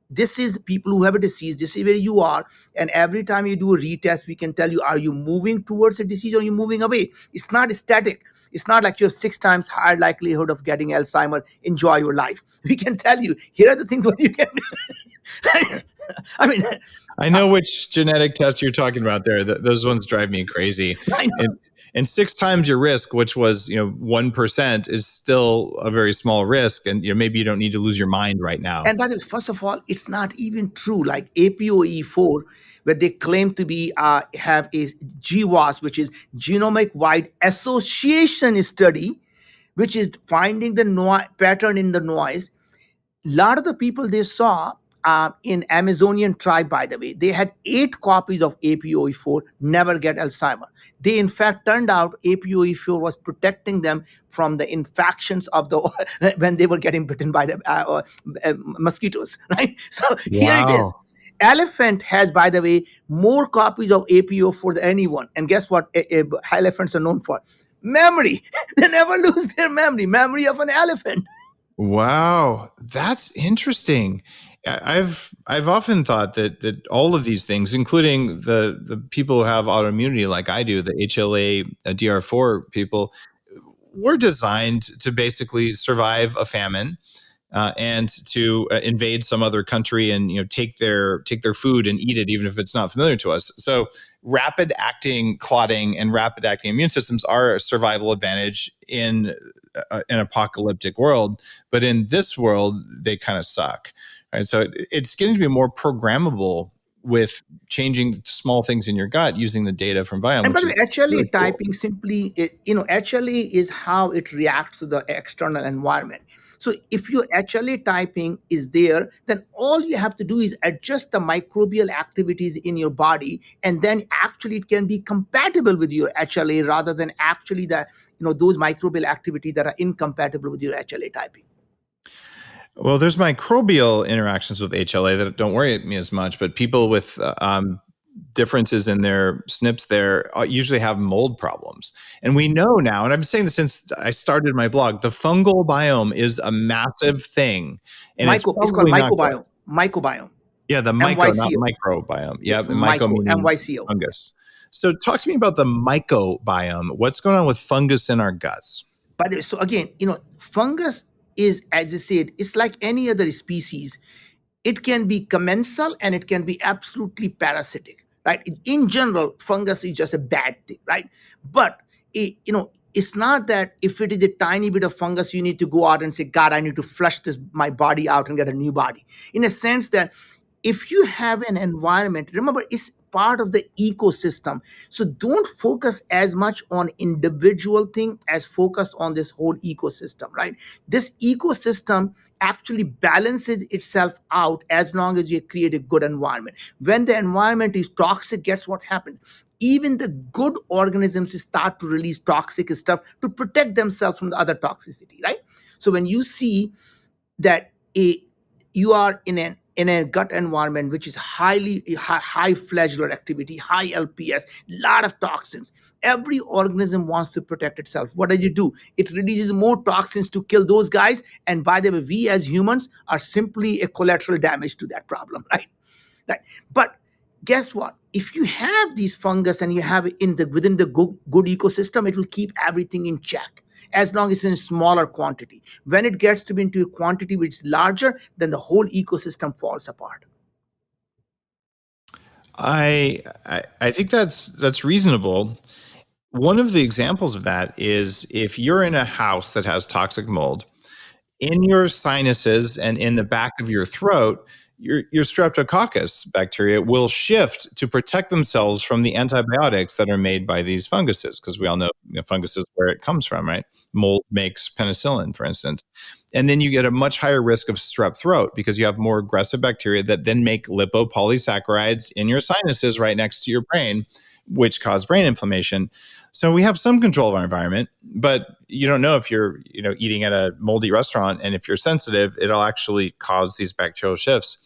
this is people who have a disease, this is where you are. And every time you do a retest, we can tell you, are you moving towards a disease or are you moving away? It's not static. It's not like you have 6 times higher likelihood of getting Alzheimer. Enjoy your life. We can tell you, here are the things what you can do. I mean, I know which genetic test you're talking about there. Those ones drive me crazy. And 6 times your risk, which was 1%, is still a very small risk. And maybe you don't need to lose your mind right now. And by the way, first of all, it's not even true. Like APOE4, where they claim to be have a GWAS, which is genomic-wide association study, which is finding the pattern in the noise. A lot of the people they saw in Amazonian tribe, by the way, they had 8 copies of APOE4, never get Alzheimer. They, in fact, turned out APOE4 was protecting them from the infections of the when they were getting bitten by the mosquitoes, right? So here it is. Wow. Elephant has, by the way, more copies of APO4 than anyone. And guess what elephants are known for? Memory. They never lose their memory of an elephant. Wow, that's interesting. I've often thought that all of these things, including the people who have autoimmunity like I do, the HLA DR4 people, were designed to basically survive a famine and to invade some other country and take their food and eat it, even if it's not familiar to us. So rapid acting clotting and rapid acting immune systems are a survival advantage in an apocalyptic world, but in this world they kind of suck. Right? So it's getting to be more programmable with changing small things in your gut using the data from biome. And by the way, HLA really cool. typing simply, HLA is how it reacts to the external environment. So if your HLA typing is there, then all you have to do is adjust the microbial activities in your body, and then actually it can be compatible with your HLA rather than actually those microbial activities that are incompatible with your HLA typing. Well, there's microbial interactions with HLA that don't worry me as much, but people with differences in their SNPs there usually have mold problems. And we know now, and I've been saying this since I started my blog, the fungal biome is a massive thing. And it's called microbiome. Microbiome. Yeah, the myco, not microbiome. Yeah, myco meaning MYCO. Fungus. So talk to me about the mycobiome. What's going on with fungus in our guts? But so again, fungus is, as I said, it's like any other species. It can be commensal and it can be absolutely parasitic, right? In general, fungus is just a bad thing, right? But it's not that if it is a tiny bit of fungus, you need to go out and say, God, I need to flush my body out and get a new body. In a sense that if you have an environment, remember, it's part of the ecosystem. So don't focus as much on individual thing as focus on this whole ecosystem, right? This ecosystem actually balances itself out as long as you create a good environment. When the environment is toxic, guess what happens? Even the good organisms start to release toxic stuff to protect themselves from the other toxicity, right? So when you see that you are in a gut environment which is high flagellar activity, high LPS, lot of toxins, every organism wants to protect itself. What does it do? It releases more toxins to kill those guys. And by the way, we as humans are simply a collateral damage to that problem, right? But guess what? If you have these fungus and you have it within the good ecosystem, it will keep everything in check as long as it's in a smaller quantity. When it gets to be into a quantity which is larger, then the whole ecosystem falls apart. I think that's reasonable. One of the examples of that is if you're in a house that has toxic mold, in your sinuses and in the back of your throat, your streptococcus bacteria will shift to protect themselves from the antibiotics that are made by these funguses, because we all know fungus is where it comes from, right? Mold makes penicillin, for instance. And then you get a much higher risk of strep throat because you have more aggressive bacteria that then make lipopolysaccharides in your sinuses right next to your brain, which cause brain inflammation. So we have some control of our environment, but you don't know if you're eating at a moldy restaurant, and if you're sensitive, it'll actually cause these bacterial shifts.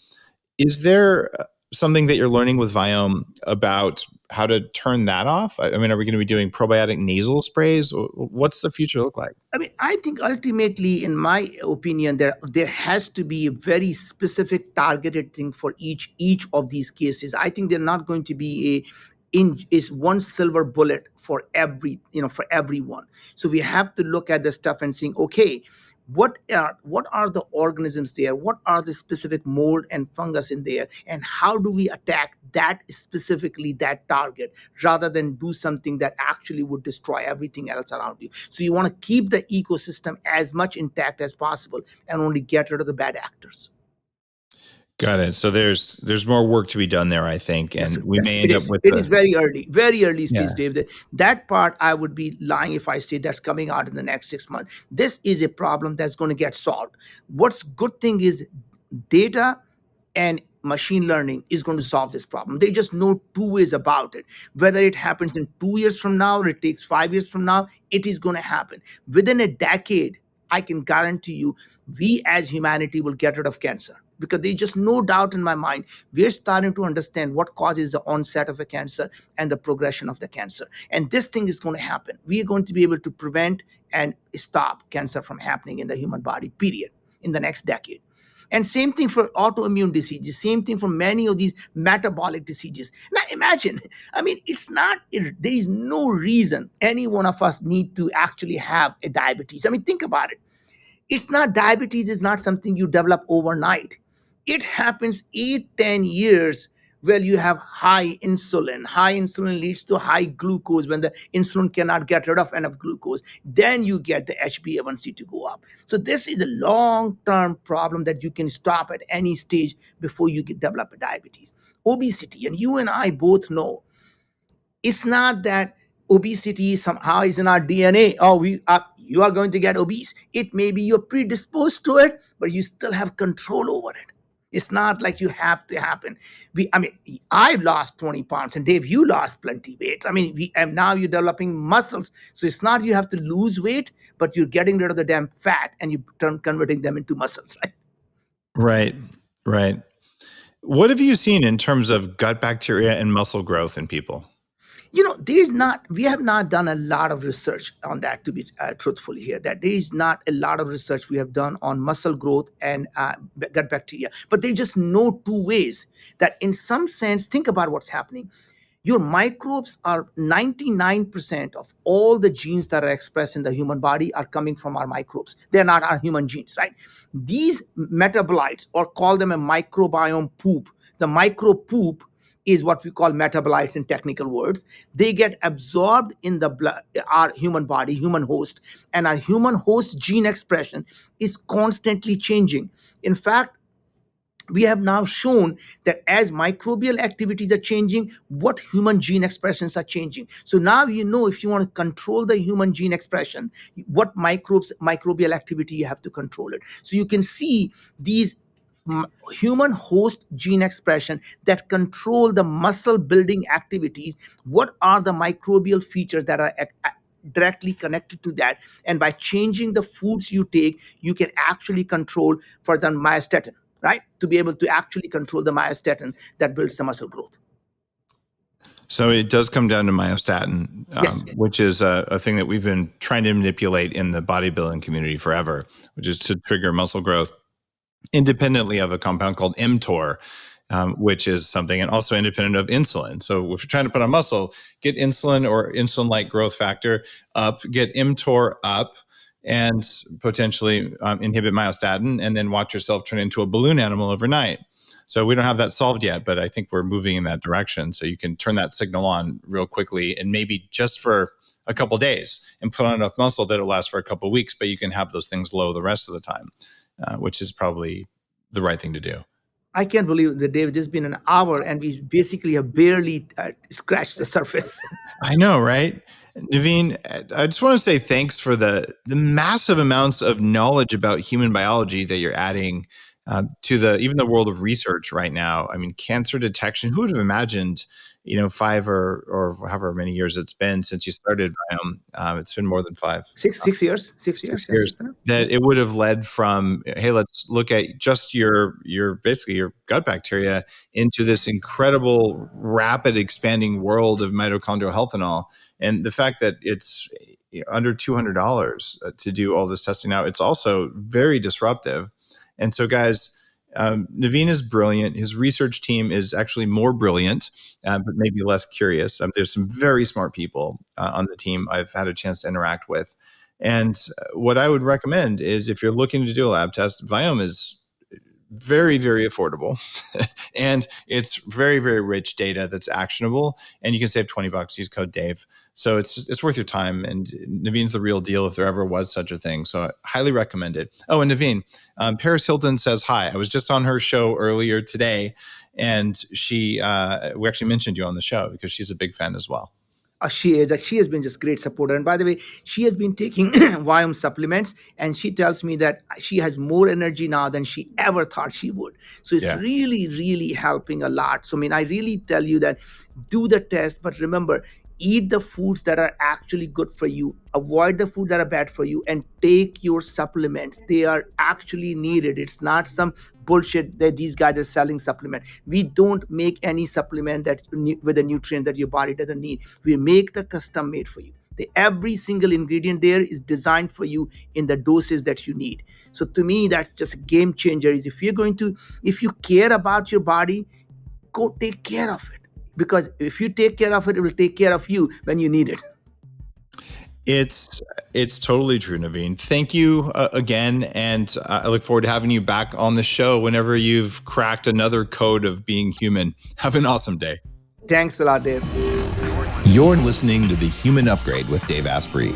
Is there something that you're learning with Viome about how to turn that off? I mean, are we going to be doing probiotic nasal sprays? What's the future look like? I mean, I think ultimately, in my opinion, there has to be a very specific targeted thing for each of these cases. I think they're not going to be is one silver bullet for everyone. So we have to look at the stuff and saying, okay, what are the organisms there? What are the specific mold and fungus in there? And how do we attack that specifically, that target, rather than do something that actually would destroy everything else around you? So you want to keep the ecosystem as much intact as possible and only get rid of the bad actors. Got it. So there's more work to be done there, I think, and we may end up with it is very early stage, Dave. That part I would be lying if I say that's coming out in the next 6 months. This is a problem that's going to get solved. What's good thing is data and machine learning is going to solve this problem. They just know two ways about it. Whether it happens in 2 years from now or it takes 5 years from now, it is going to happen. Within a decade, I can guarantee you, we as humanity will get rid of cancer, because there's just no doubt in my mind, we're starting to understand what causes the onset of a cancer and the progression of the cancer. And this thing is going to happen. We are going to be able to prevent and stop cancer from happening in the human body, period, in the next decade. And same thing for autoimmune diseases, same thing for many of these metabolic diseases. Now imagine, there is no reason any one of us need to actually have a diabetes. I mean, think about it. Diabetes is not something you develop overnight. It happens 8-10 years where you have high insulin. High insulin leads to high glucose. When the insulin cannot get rid of enough glucose, then you get the HbA1c to go up. So this is a long-term problem that you can stop at any stage before you develop a diabetes. Obesity, and you and I both know, it's not that obesity somehow is in our DNA. Oh, you are going to get obese. It may be you're predisposed to it, but you still have control over it. It's not like you have to happen. I lost 20 pounds, and Dave, you lost plenty weight. And now you're developing muscles. So it's not you have to lose weight, but you're getting rid of the damn fat and converting them into muscles, right? Right, right. What have you seen in terms of gut bacteria and muscle growth in people? We have not done a lot of research on that, to be truthful here, that there is not a lot of research we have done on muscle growth and gut bacteria. But there's just no two ways that in some sense, think about what's happening. Your microbes are 99% of all the genes that are expressed in the human body are coming from our microbes. They're not our human genes, right? These metabolites, or call them a microbiome poop, the micro poop is what we call metabolites in technical words. They get absorbed in the blood, our human body, human host, and our human host gene expression is constantly changing. In fact, we have now shown that as microbial activities are changing, what human gene expressions are changing. So now if you want to control the human gene expression, what microbial activity you have to control it. So you can see these human host gene expression that control the muscle building activities. What are the microbial features that are directly connected to that? And by changing the foods you take, you can actually control for the myostatin, right? To be able to actually control the myostatin that builds the muscle growth. So it does come down to myostatin, Yes. Which is a thing that we've been trying to manipulate in the bodybuilding community forever, which is to trigger muscle growth independently of a compound called mTOR, which is something, and also independent of insulin. So if you're trying to put on muscle, get insulin or insulin-like growth factor up, get mTOR up, and potentially inhibit myostatin, and then watch yourself turn into a balloon animal overnight. So we don't have that solved yet, but I think we're moving in that direction. So you can turn that signal on real quickly, and maybe just for a couple of days, and put on enough muscle that it'll last for a couple of weeks, but you can have those things low the rest of the time, which is probably the right thing to do. I can't believe that, David, it's been an hour and we basically have barely scratched the surface. I know, right? Naveen, I just want to say thanks for the massive amounts of knowledge about human biology that you're adding to even the world of research right now. I mean, cancer detection, who would have imagined, 5 or however many years it's been since you started Biome, it's been more than 5. 6 years. 6 years. That it would have led from, hey, let's look at just your basically your gut bacteria into this incredible, rapid expanding world of mitochondrial health and all. And the fact that it's under $200 to do all this testing now, it's also very disruptive. And so, guys, Naveen is brilliant. His research team is actually more brilliant, but maybe less curious. There's some very smart people on the team I've had a chance to interact with. And what I would recommend is, if you're looking to do a lab test, Biome is very, very affordable. And it's very, very rich data that's actionable. And you can save $20. Use code Dave. So it's worth your time. And Naveen's the real deal if there ever was such a thing. So I highly recommend it. Oh, and Naveen, Paris Hilton says hi. I was just on her show earlier today, and we actually mentioned you on the show because she's a big fan as well. She has been just great supporter. And by the way, she has been taking biome supplements, and she tells me that she has more energy now than she ever thought she would. So it's really, really helping a lot. So I mean, I really tell you that do the test, but remember, eat the foods that are actually good for you, avoid the food that are bad for you, and take your supplements. They are actually needed. It's not some bullshit that these guys are selling supplement. We don't make any supplement that with a nutrient that your body doesn't need. We make the custom made for you. Every single ingredient there is designed for you in the doses that you need. So to me, that's just a game changer. Is if you care about your body, go take care of it. Because if you take care of it, it will take care of you when you need it. It's totally true, Naveen. Thank you again, and I look forward to having you back on the show whenever you've cracked another code of being human. Have an awesome day. Thanks a lot, Dave. You're listening to The Human Upgrade with Dave Asprey.